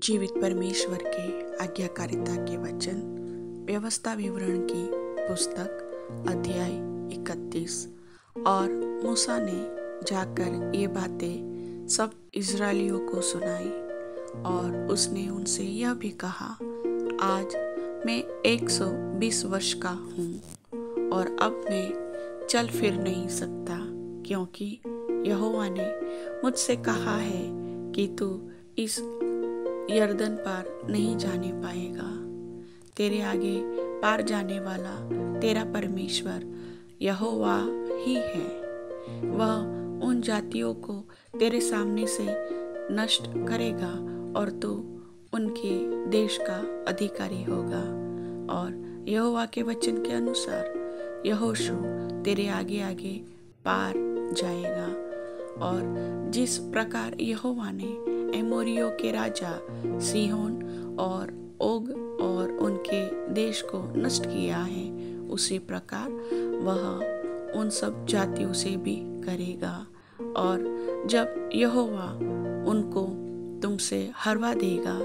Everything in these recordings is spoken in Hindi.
जीवित परमेश्वर के आज्ञाकारिता के वचन व्यवस्था विवरण की पुस्तक अध्याय 31। और मूसा ने जाकर ये बातें सब इजरायलियों को सुनाई और उसने उनसे यह भी कहा, आज मैं 120 वर्ष का हूँ और अब मैं चल फिर नहीं सकता, क्योंकि यहोवा ने मुझसे कहा है कि तू इस यरदन पार नहीं जाने पाएगा। तेरे आगे पार जाने वाला तेरा परमेश्वर यहोवा ही है। वह उन जातियों को तेरे सामने से नष्ट करेगा और तू उनके देश का अधिकारी होगा। और यहोवा के वचन के अनुसार यहोशू तेरे आगे आगे पार जाएगा। और जिस प्रकार यहोवा ने एमोरियों के राजा सीहोन और ओग और उनके देश को नष्ट किया है, उसी प्रकार वह उन सब जातियों से भी करेगा। और जब यहोवा उनको तुमसे हरवा देगा,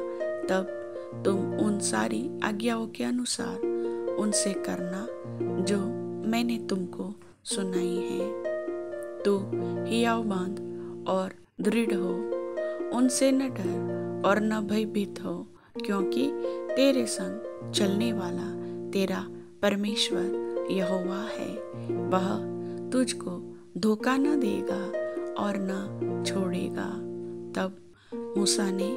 तब तुम उन सारी आज्ञाओं के अनुसार उनसे करना जो मैंने तुमको सुनाई है। तू हियाव बांध और दृढ़ हो, उनसे न डर और न भयभीत हो, क्योंकि तेरे संग चलने वाला तेरा परमेश्वर यहोवा है। वह तुझको धोखा न देगा और न छोड़ेगा। तब मूसा ने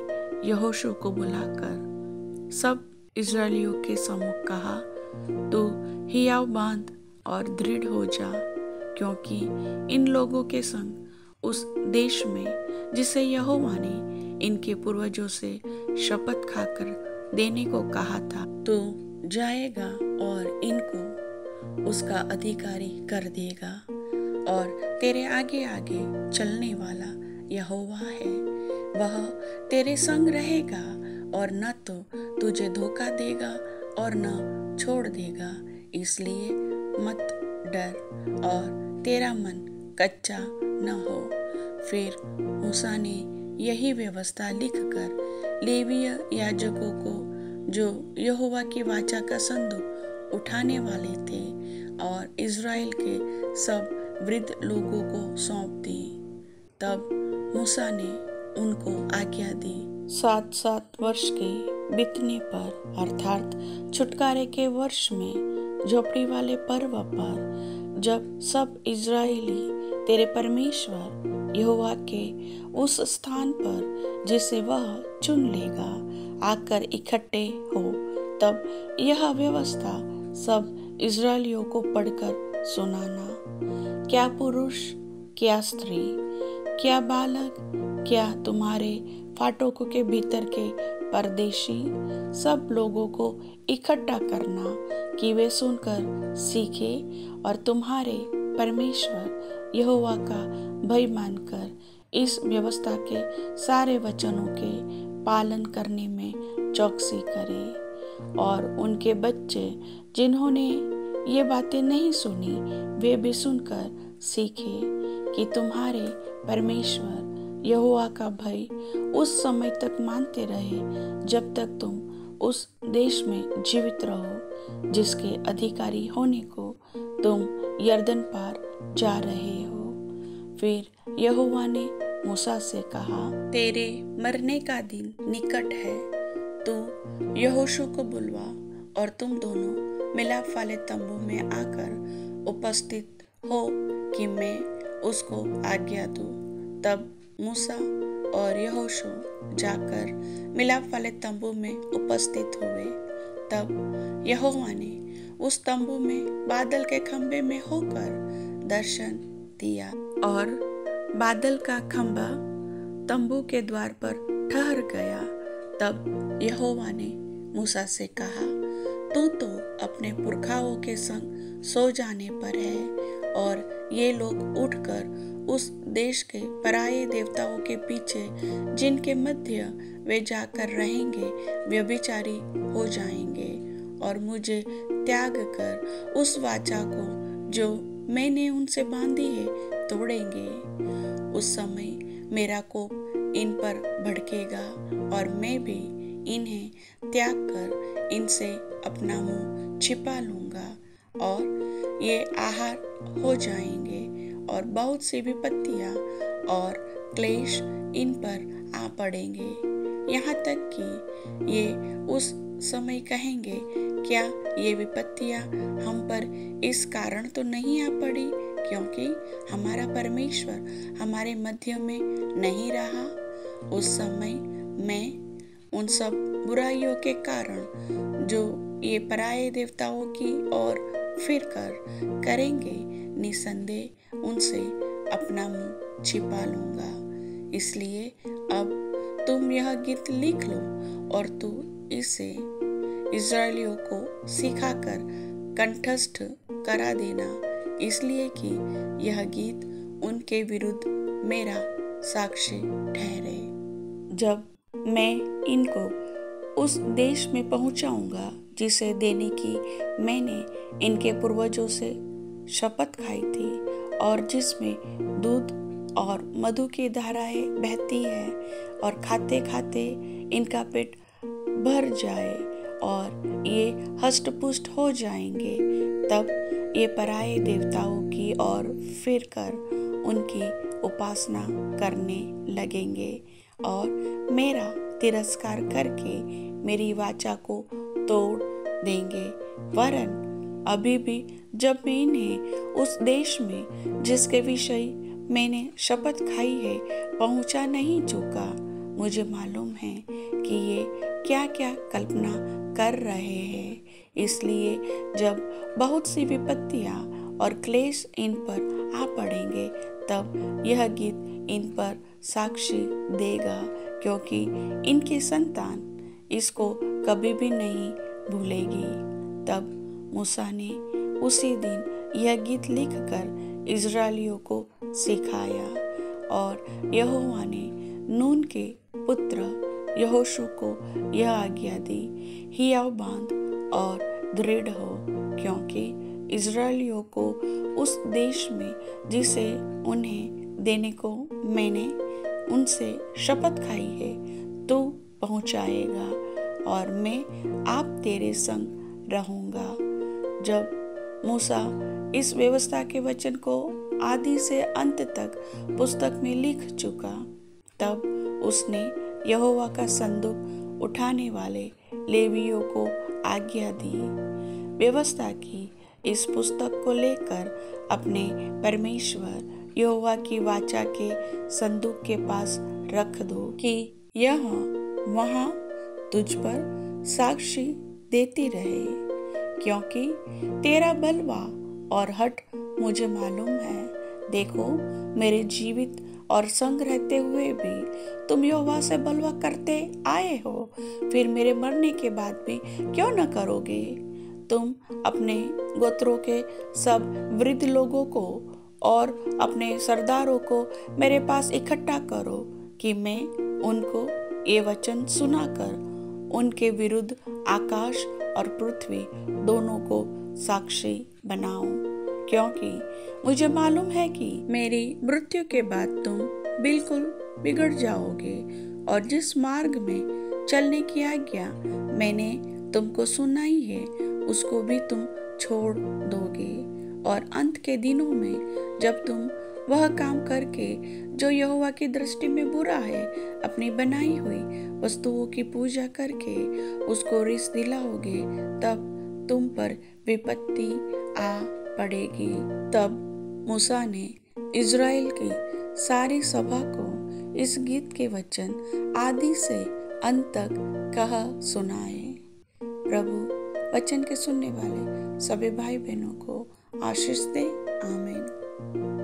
यहोशू को बुलाकर सब इजरायलियों के सम्मुख कहा, तू हियाव बांध और दृढ़ हो जा, क्योंकि इन लोगों के संग उस देश में जिसे यहोवा ने इनके पूर्वजों से शपथ खाकर देने को कहा था, तो जाएगा और इनको उसका अधिकारी कर देगा। और तेरे आगे आगे चलने वाला यहोवा है। वह तेरे संग रहेगा और न तो तुझे धोखा देगा और न छोड़ देगा। इसलिए मत डर और तेरा मन कच्चा न हो। फिर मूसा ने यही व्यवस्था लिखकर लेवीय याजकों को, जो यहोवा की वाचा का संदूक उठाने वाले थे, और इज़राइल के सब वृद्ध लोगों को सौंप दी। तब मूसा ने उनको आज्ञा दी, 7 वर्ष के बीतने पर, अर्थात छुटकारे के वर्ष में, झोपड़ी वाले पर्व पर, जब सब इजरायली तेरे परमेश्वर यहोवा के उस स्थान पर जिसे वह चुन लेगा आकर इकट्ठे हो, तब यह व्यवस्था सब इजरायलियों को पढ़कर सुनाना। क्या पुरुष, क्या स्त्री, क्या बालक, क्या तुम्हारे फाटकों के भीतर के परदेशी, सब लोगों को इकट्ठा करना कि वे सुनकर सीखे और तुम्हारे परमेश्वर यहोवा का भय मानकर इस व्यवस्था के सारे वचनों के पालन करने में चौकसी करे। और उनके बच्चे जिन्होंने ये बातें नहीं सुनी, वे भी सुनकर सीखे कि तुम्हारे परमेश्वर यहोवा का भय उस समय तक मानते रहे जब तक तुम उस देश में जीवित रहो जिसके अधिकारी होने को तुम यरदन पार जा रहे हो। फिर यहोवा ने मूसा से कहा, तेरे मरने का दिन निकट है। तू यहोशू को बुलवा और तुम दोनों मिलाप वाले तंबू में आकर उपस्थित हो कि मैं उसको आज्ञा दूं। तब मूसा और यहोशू जाकर मिलाप वाले तंबू में उपस्थित हुए। तब यहोवा ने उस तंबू में बादल के खंबे में होकर दर्शन दिया, और बादल का खंबा तंबू के द्वार पर ठहर गया। तब यहोवा ने मूसा से कहा, तू तो अपने पुरखाओं के संग सो जाने पर है, और ये लोग उठकर उस देश के पराये देवताओं के पीछे, जिनके मध्य वे जाकर रहेंगे, व्यभिचारी हो जाएंगे और मुझे त्याग कर उस वाचा को जो मैंने उनसे बांधी है तोड़ेंगे। उस समय मेरा कोप इन पर भड़केगा और मैं भी इन्हें त्याग कर इनसे अपना मुंह छिपा लूंगा और ये आहार हो जाएंगे और बहुत सी विपत्तियां और क्लेश इन पर आ पड़ेंगे, यहाँ तक कि ये उस समय कहेंगे, क्या ये विपत्तियां हम पर इस कारण तो नहीं आ पड़ी क्योंकि हमारा परमेश्वर हमारे मध्य में नहीं रहा। उस समय मैं उन सब बुराइयों के कारण जो ये पराये देवताओं की ओर फिर कर करेंगे, निसंदेह उनसे अपना मुंह छिपा लूंगा। इसलिए अब तुम यह गीत लिख लो और तू इसे इस्राएलियों को सिखाकर कंठस्थ करा देना, इसलिए कि यह गीत उनके विरुद्ध मेरा साक्षी ठहरे। जब मैं इनको उस देश में पहुंचाऊंगा जिसे देने की मैंने इनके पूर्वजों से शपथ खाई थी और जिसमें दूध और मधु की धाराएं बहती है और खाते खाते इनका पेट भर जाए और ये हष्ट पुष्ट हो जाएंगे, तब ये पराये देवताओं की ओर फिर कर उनकी उपासना करने लगेंगे और मेरा तिरस्कार करके मेरी वाचा को तोड़ देंगे। वरन अभी भी जब मैं इन्हें उस देश में जिसके विषय मैंने शपथ खाई है पहुंचा नहीं चुका, मुझे मालूम है कि ये क्या क्या कल्पना कर रहे हैं। इसलिए जब बहुत सी विपत्तियां और क्लेश इन पर आ पड़ेंगे, तब यह गीत इन पर साक्षी देगा, क्योंकि इनकी संतान इसको कभी भी नहीं भूलेगी। तब मूसा ने उसी दिन यह गीत लिखकर इस्राएलियों को सिखाया और यहोवा ने नून के पुत्र यहोशू को यह आज्ञा दी, हियाव बांध और दृढ़ हो, क्योंकि इस्राएलियों को उस देश में जिसे उन्हें देने को मैंने उनसे शपथ खाई है तू पहुंचाएगा और मैं आप तेरे संग रहूंगा। जब मूसा इस व्यवस्था के वचन को आदि से अंत तक पुस्तक में लिख चुका, तब उसने यहोवा का संदूक उठाने वाले लेवियों को आज्ञा दी, व्यवस्था की इस पुस्तक को लेकर अपने परमेश्वर यहोवा की वाचा के संदूक के पास रख दो कि यह वहां तुझ पर साक्षी देती रहे, क्योंकि तेरा बलवा और हठ मुझे मालूम है। देखो, मेरे जीवित और संग रहते हुए भी तुम यहोवा से बलवा करते आए हो, फिर मेरे मरने के बाद भी क्यों न करोगे? तुम अपने गोत्रों के सब वृद्ध लोगों को और अपने सरदारों को मेरे पास इकट्ठा करो कि मैं उनको ये वचन सुनाकर उनके विरुद्ध आकाश और पृथ्वी दोनों को साक्षी बनाऊं, क्योंकि मुझे मालूम है कि मेरी मृत्यु के बाद तुम बिल्कुल बिगड़ जाओगे और जिस मार्ग में चलने की आज्ञा मैंने तुमको सुनाई है उसको भी तुम छोड़ दोगे। और अंत के दिनों में जब तुम वह काम करके जो यहोवा की दृष्टि में बुरा है, अपनी बनाई हुई वस्तुओं की पूजा करके उसको रिस दिलाओगे, तब तुम पर विपत्ति आ पड़ेगी। तब मूसा ने इज़राइल की सारी सभा को इस गीत के वचन आदि से अंत तक कह सुनाए। प्रभु वचन के सुनने वाले सभी भाई बहनों को आशीष दे। आमीन।